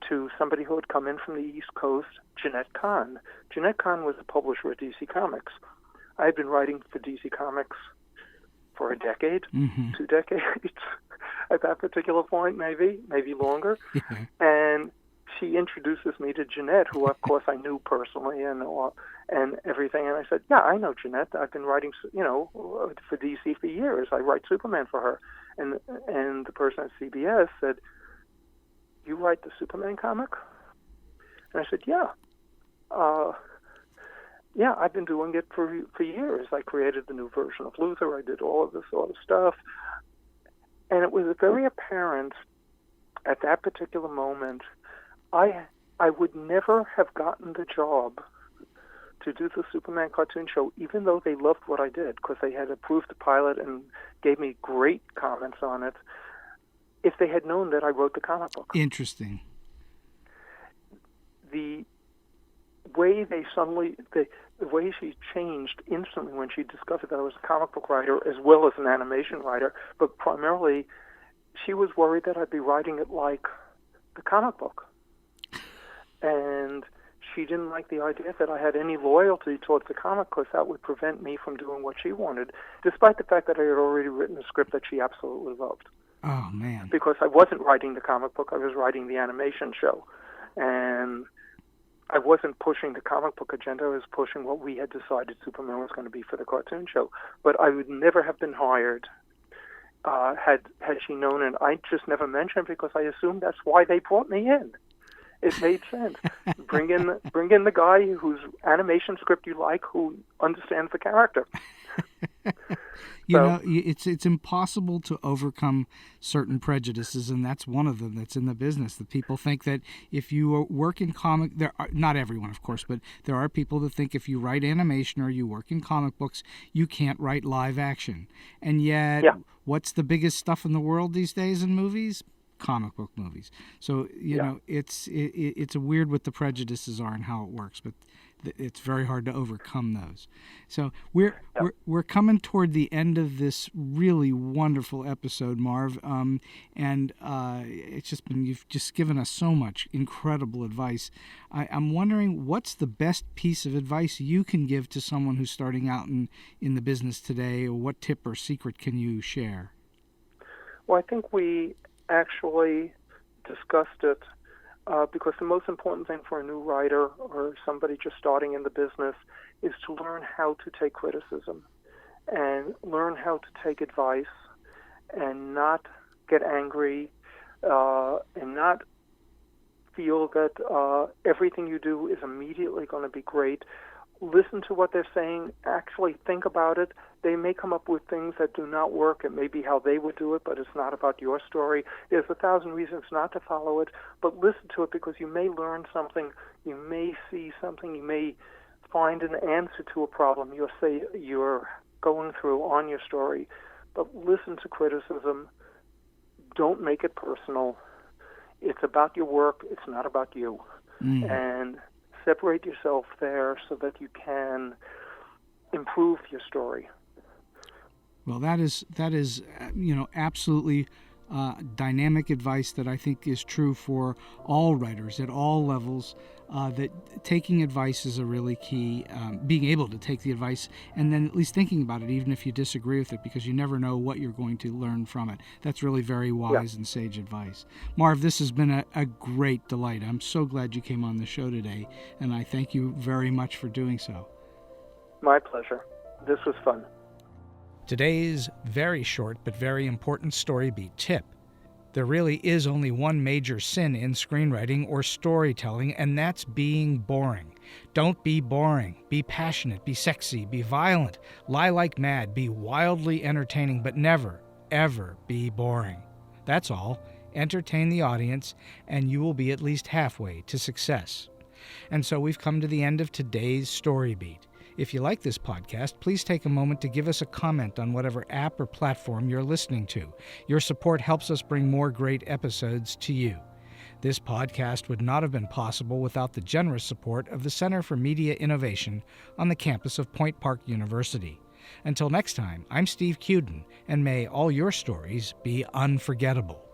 to somebody who had come in from the East Coast, Jeanette Kahn. Jeanette Kahn was the publisher at DC Comics. I had been writing for DC Comics for a decade, 2 decades at that particular point, maybe longer. Yeah. And she introduces me to Jeanette, who, of course, I knew personally and everything. And I said, yeah, I know Jeanette. I've been writing, for DC for years. I write Superman for her. And the person at CBS said, you write the Superman comic? And I said, yeah. Yeah, I've been doing it for years. I created the new version of Luthor. I did all of this sort of stuff. And it was very apparent at that particular moment, I would never have gotten the job to do the Superman cartoon show, even though they loved what I did, because they had approved the pilot and gave me great comments on it, if they had known that I wrote the comic book. Interesting. The way the way she changed instantly when she discovered that I was a comic book writer as well as an animation writer, but primarily she was worried that I'd be writing it like the comic book. And she didn't like the idea that I had any loyalty towards the comic because that would prevent me from doing what she wanted, despite the fact that I had already written a script that she absolutely loved. Oh, man. Because I wasn't writing the comic book, I was writing the animation show. And I wasn't pushing the comic book agenda. I was pushing what we had decided Superman was going to be for the cartoon show. But I would never have been hired had she known, and I just never mentioned it because I assumed that's why they brought me in. It made sense. Bring in the guy whose animation script you like, who understands the character. You know, it's impossible to overcome certain prejudices, and that's one of them that's in the business. That people think that if you work in comic, not everyone, of course, but there are people that think if you write animation or you work in comic books, you can't write live action. And yet, what's the biggest stuff in the world these days in movies? Comic book movies. So you know, it's a weird what the prejudices are and how it works, but it's very hard to overcome those. So we're coming toward the end of this really wonderful episode, Marv, and it's just been, you've just given us so much incredible advice. I'm wondering, what's the best piece of advice you can give to someone who's starting out in the business today, or what tip or secret can you share? Well, I think we actually discussed it because the most important thing for a new writer or somebody just starting in the business is to learn how to take criticism and learn how to take advice and not get angry and not feel that everything you do is immediately going to be great. Listen to what they're saying, actually think about it. They may come up with things that do not work. It may be how they would do it, but it's not about your story. There's 1,000 reasons not to follow it, but listen to it because you may learn something, you may see something, you may find an answer to a problem you're going through on your story. But listen to criticism. Don't make it personal. It's about your work. It's not about you. And separate yourself there so that you can improve your story. Well, that is absolutely dynamic advice that I think is true for all writers at all levels. That taking advice is a really key. Being able to take the advice and then at least thinking about it, even if you disagree with it, because you never know what you're going to learn from it. That's really very wise and sage advice. Marv, this has been a great delight. I'm so glad you came on the show today, and I thank you very much for doing so. My pleasure. This was fun. Today's very short but very important StoryBeat tip. There really is only one major sin in screenwriting or storytelling, and that's being boring. Don't be boring. Be passionate, be sexy, be violent, lie like mad, be wildly entertaining, but never, ever be boring. That's all. Entertain the audience, and you will be at least halfway to success. And so we've come to the end of today's StoryBeat. If you like this podcast, please take a moment to give us a comment on whatever app or platform you're listening to. Your support helps us bring more great episodes to you. This podcast would not have been possible without the generous support of the Center for Media Innovation on the campus of Point Park University. Until next time, I'm Steve Cuden, and may all your stories be unforgettable.